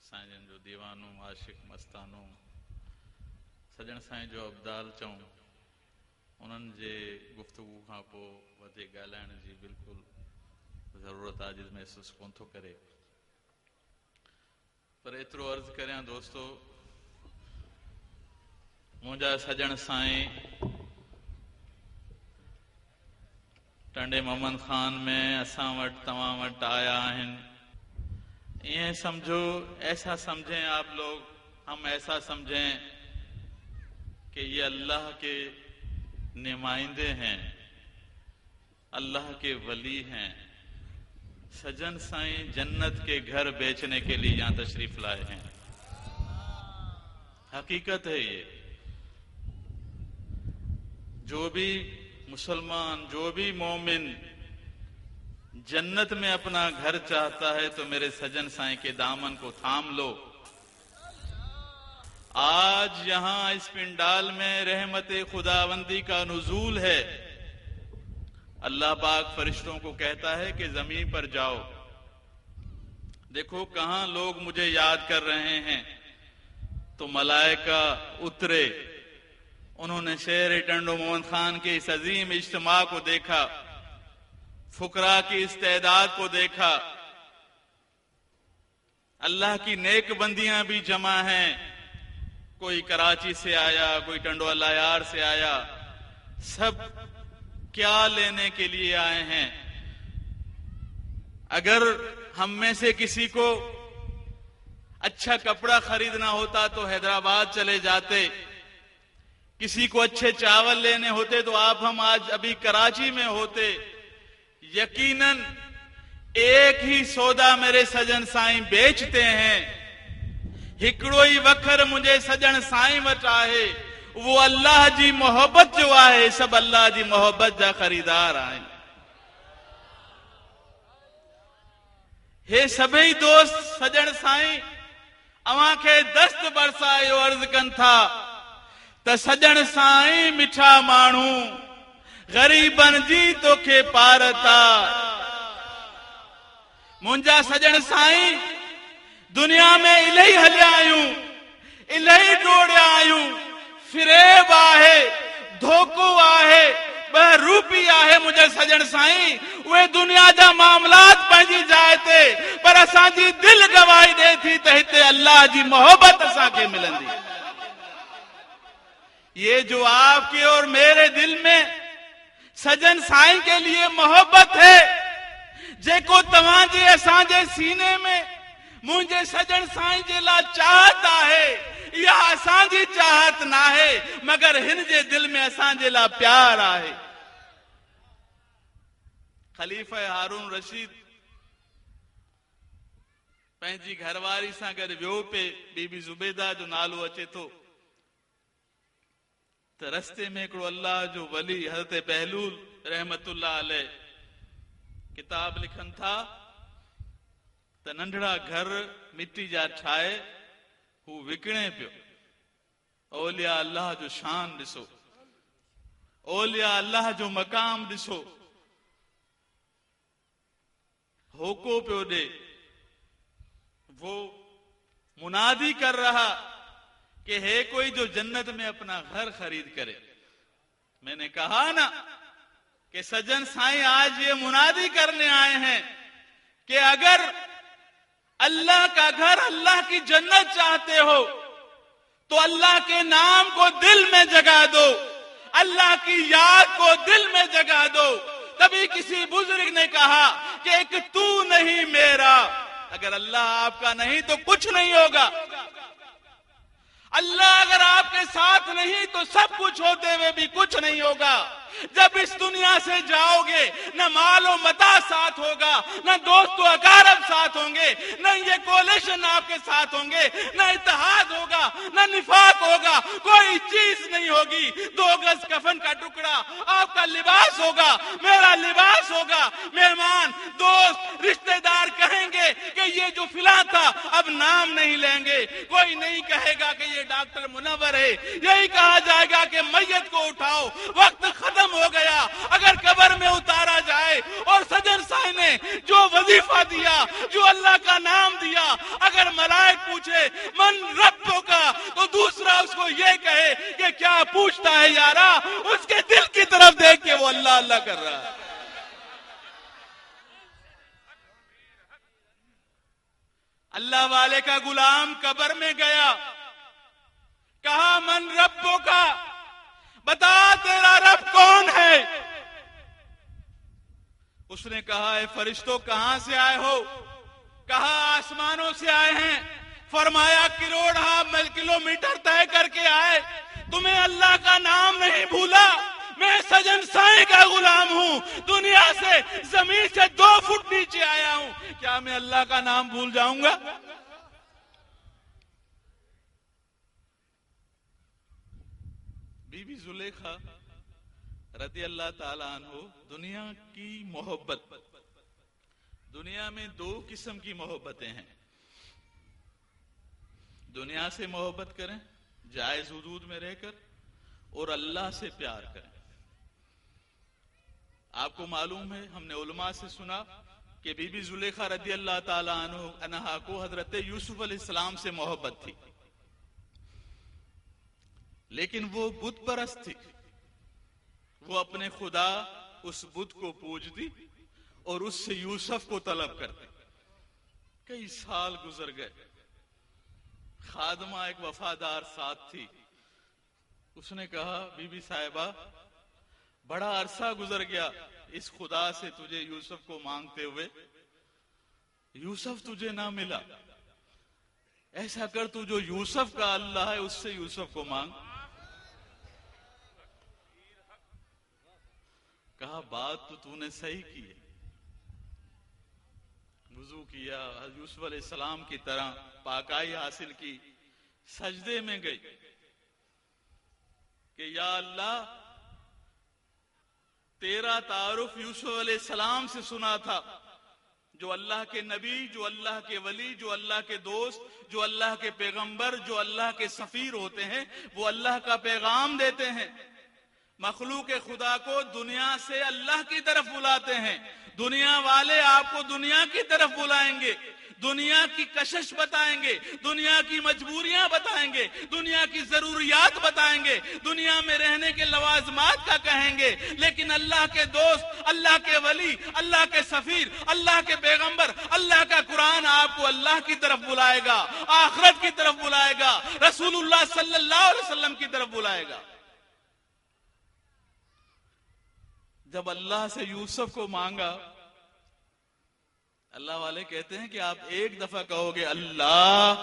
साईं जन जो दीवानू आशिक मस्तानू सजण साईं जो अब्दाल चऊं उन्हनि जे गुफ़्तगू खां पोइ वधीक ॻाल्हाइण जी बिल्कुलु ज़रूरत आहे जिस महसूस कोन थो करे, पर एतिरो अर्ज़ु करियां दोस्तो, मुंहिंजा सजण साईं टंडे मोहम्मद खान में असां वटि तव्हां वटि आया आहिनि। ये समझो, ऐसा समझें आप लोग, हम ऐसा समझें कि ये अल्लाह के नुमाइंदे हैं, अल्लाह के वली हैं। सजन साईं जन्नत के घर बेचने के लिए यहां तशरीफ लाए हैं। हकीकत है ये। जो भी मुसलमान, जो भी मोमिन जन्नत में अपना घर चाहता है तो मेरे सजन साईं के दामन को थाम लो। आज यहां इस पिंडाल में रहमते खुदावंदी का नुज़ूल है। अल्लाह पाक फरिश्तों को कहता है कि जमीन पर जाओ, देखो कहां लोग मुझे याद कर रहे हैं। तो मलाइका उतरे, उन्होंने शेर टंडो मोहम्मद खान के इस अजीम इज्तिमा को देखा, फुकरा की इस तैदाद को देखा। अल्लाह की नेक बंदियां भी जमा हैं, कोई कराची से आया, कोई टंडोला यार से आया, सब क्या लेने के लिए आए हैं। अगर हम में से किसी को अच्छा कपड़ा खरीदना होता तो हैदराबाद चले जाते, किसी को अच्छे चावल लेने होते तो आप हम आज अभी कराची में होते। यकीनन एक ही सौदा मेरे सजन साईं बेचते हैं। हिकड़ो ही वखर मुझे सजन साईं वटि आहे, वो अल्लाह जी मोहब्बत जो आहे। सब अल्लाह जी मोहब्बत जा खरीदार आहिनि। हे सभई दोस्त सजन साईं अवां खे दस्त बरसायो अर्ज़ कनि था त सजन साईं मिठा माण्हू गरीबन जी तोखे पारता। मुंहिंजा सजन साईं दुनिया में इलाही हलिया आहियूं, इलाही डोड़िया आहियूं। फिरेब आहे, धोखो आहे, बहरूपी आहे। मुंहिंजा सजन साईं उहे दुनिया जा मामलात पंहिंजी जाइ ते, पर असांजी दिल गवाही ॾे थी त हिते अल्लाह जी मोहब्बत असांखे मिलंदी। ये जो आपके और मेरे दिल में सजन साईं के लिए मोहब्बत है, जेको तव्हांजे असांजे सीने में मुंहिंजे सजन साईं जे लाइ चाहत आहे, इहा असांजी चाहत न आहे, मगर हिन जे दिल में असांजे लाइ प्यार आहे। खलीफ़ा हारून रशीद पंहिंजी घरवारी सां गॾु वियो पे, बीबी ज़ुबैदा जो नालो अचे थो। त रस्ते में हिकिड़ो अल्लाह जो वली हज़रत बहलूल रहमतुल्लाह अलैह किताब लिखनि था त नंढड़ा घर मिट्टी जा ठाहे हू विकिणे पियो। औलिया अल्लाह जो शान ॾिसो, औलिया अल्लाह जो मकाम ॾिसो। होको पियो ॾे, वो मुनादी कर रहा कि है कोई जो जन्नत में अपना घर खरीद करे। मैंने कहा ना कि सजन साईं आज ये मुनादी करने आए हैं कि अगर अल्लाह का घर, अल्लाह की जन्नत चाहते हो तो अल्लाह के नाम को दिल में जगा दो, अल्लाह की याद को दिल में जगा दो। तभी किसी बुजुर्ग ने कहा कि एक तू नहीं मेरा, अगर अल्लाह आपका नहीं तो कुछ नहीं होगा। अल्लाह अगर आपके साथ नहीं तो सब कुछ होते हुए भी कुछ नहीं होगा। जब इस दुनिया से जाओगे न मालो मता साथ होगा, न दोस्तों अकारब साथ होंगे, न ये कोलेशन आपके साथ होंगे, न इत्तेहाद होगा, न निफाक होगा, कोई चीज नहीं होगी। 2 गज कफन का टुकड़ा आपका लिबास होगा, मेरा लिबास होगा। मेहमान, दोस्त, रिश्तेदार कहेंगे कि ये जो फिला था, अब नाम नहीं लेंगे। कोई नहीं कहेगा कि ये डॉक्टर मुनव्वर है, यही कहा जाएगा कि मैयत को उठाओ, वक्त खत्म हो गया। अगर कब्र में उतारा जाए और सजन साई ने जो वजीफा दिया, जो अल्लाह का नाम दिया, अगर मलाइक पूछे मन रब्बो का, तो दूसरा उसको ये कहे कि क्या पूछता है यारा, उसके दिल की तरफ देख के वो अल्लाह अल्लाह कर रहा है। अल्लाह वाले का गुलाम कब्र में गया, कहा मन रब्बो का, बता तेरा रब कौन है। उसने कहा है फरिश्तों कहां से आए हो, कहा आसमानों से आए हैं। फरमाया करोड़ किलोमीटर तय करके आए, तुम्हें अल्लाह का नाम नहीं भूला। मैं सजन साई का गुलाम हूं, दुनिया से जमीन से 2 फुट नीचे आया हूं, क्या मैं अल्लाह का नाम भूल जाऊंगा। बीबी जुलेखा रदी अल्लाह ताला अन्हु, दुनिया की मोहब्बत, दुनिया में 2 किस्म की मोहब्बतें हैं। दुनिया से मोहब्बत करें जायज हुदूद में रहकर, और अल्लाह से प्यार करें। आपको मालूम है, हमने उलमा से सुना कि बीबी जुलेखा रदी अल्लाह ताला अन्हा को हजरत यूसुफ अलैहिस्सलाम से मोहब्बत थी, लेकिन वो बुत परस्त थी। वो अपने खुदा उस बुत को पूजती और उससे यूसुफ को तलब करती। कई साल गुजर गए, खादमा एक वफादार साथ थी। उसने कहा बीबी साहिबा, बड़ा अरसा गुजर गया इस खुदा से तुझे यूसुफ को मांगते हुए, यूसुफ तुझे ना मिला। ऐसा कर, तू जो यूसुफ का अल्लाह है उससे यूसुफ को मांग। कहा बात तो तूने सही की है। वुजू किया, यूसुफ अलैहिस्सलाम की तरह पाकाई हासिल की, सजदे में गई कि या अल्लाह, तेरा तारुफ यूसुफ अलैहिस्सलाम से सुना था, जो अल्लाह के नबी, जो अल्लाह के वली, जो अल्लाह के दोस्त, जो अल्लाह के पैगंबर, जो अल्लाह के सफीर होते हैं, वो अल्लाह का पैगाम देते हैं। मखलूक खुदा को दुनिया से अल्लाह की तरफ बुलाते हैं। दुनिया वाले आपको दुनिया की तरफ बुलाएंगे, दुनिया की कशिश बताएंगे, दुनिया की मजबूरियां बताएंगे, दुनिया की जरूरियात बताएंगे, दुनिया में रहने के लवाजमात का कहेंगे। लेकिन अल्लाह के दोस्त, अल्लाह के वली, अल्लाह के सफीर, अल्लाह के पैगंबर, अल्लाह का कुरान आपको अल्लाह की तरफ बुलाएगा, आखिरत की तरफ बुलाएगा, रसूलुल्लाह सल्लल्लाहु अलैहि वसल्लम की तरफ बुलाएगा। जब अल्लाह से यूसुफ को मांगा, अल्लाह वाले कहते हैं कि आप एक दफा कहोगे अल्लाह,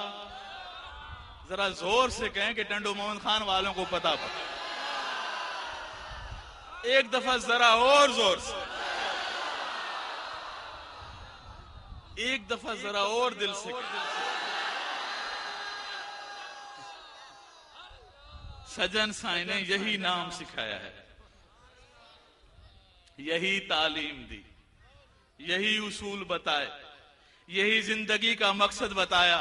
जरा जोर से कहें कि टंडो मोहम्मद खान वालों को पता पता। एक दफा जरा और जोर से, एक दफा जरा और दिल से कहें। सजन साई ने यही नाम सिखाया है, यही तालीम दी, यही उसूल बताए, यही जिंदगी का मकसद बताया।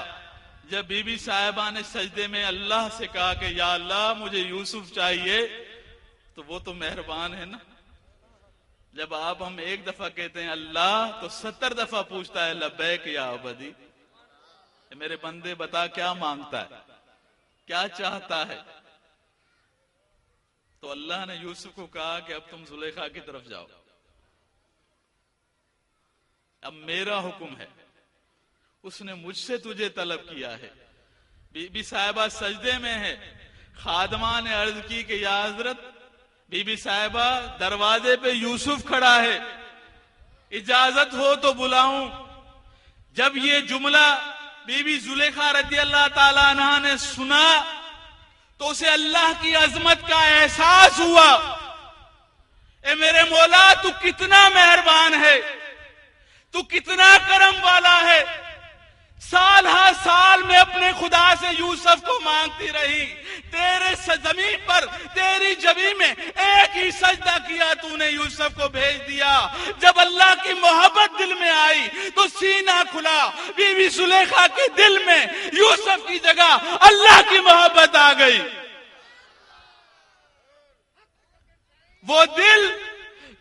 जब बीबी साहिबा ने सजदे में अल्लाह से कहा कि या अल्लाह मुझे यूसुफ चाहिए, तो वो तो मेहरबान है ना। जब आप हम एक दफा कहते हैं अल्लाह, तो 70 दफा पूछता है लब्बैक या अबदी, मेरे बंदे बता क्या मांगता है, क्या चाहता है। तो अल्लाह ने यूसुफ को कहा कि अब तुम जुलेखा की तरफ जाओ, अब मेरा हुक्म है, उसने मुझसे तुझे तलब किया है। बीबी साहिबा सजदे में है, खादमा ने अर्ज की कि या हजरत, बीबी साहिबा दरवाजे पे यूसुफ खड़ा है, इजाजत हो तो बुलाऊं। जब ये जुमला बीबी जुलेखा रदी अल्लाह ताला अन्हा ने सुना, तो उसे अल्लाह की अजमत का एहसास हुआ। ए मेरे मौला, तू कितना मेहरबान है, तू कितना करम वाला है। साल हर साल में अपने खुदा से यूसुफ को मांगती रही, तेरे जमीन पर, तेरी जबी में एक ही सजदा किया, तूने यूसुफ को भेज दिया। जब अल्लाह की मोहब्बत दिल में आई तो सीना खुला, बीवी सुलेखा के दिल में यूसुफ की जगह अल्लाह की मोहब्बत आ गई। वो दिल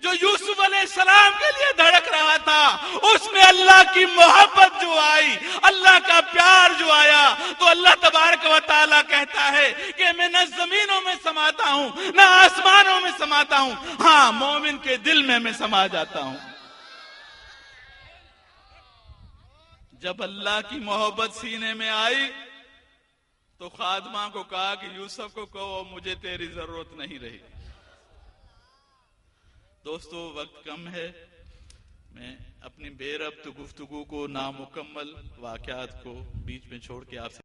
जो यूसुफ अलैहिस्सलाम के लिए धड़क रहा था, उसमें अल्लाह की मोहब्बत जो आई, अल्लाह का प्यार जो आया, तो अल्लाह तबारक व तआला कहता है कि मैं न जमीनों में समाता हूं न आसमानों में समाता हूं, हां मोमिन के दिल में मैं समा जाता हूं। जब अल्लाह की मोहब्बत सीने में आई तो खादमा को कहा कि यूसुफ को कहो मुझे तेरी जरूरत नहीं रही। दोस्तों वक्त कम है, मैं अपनी बेरब्त गुफ्तगू को, नामुकम्मल वाकयात को बीच में छोड़ के आपसे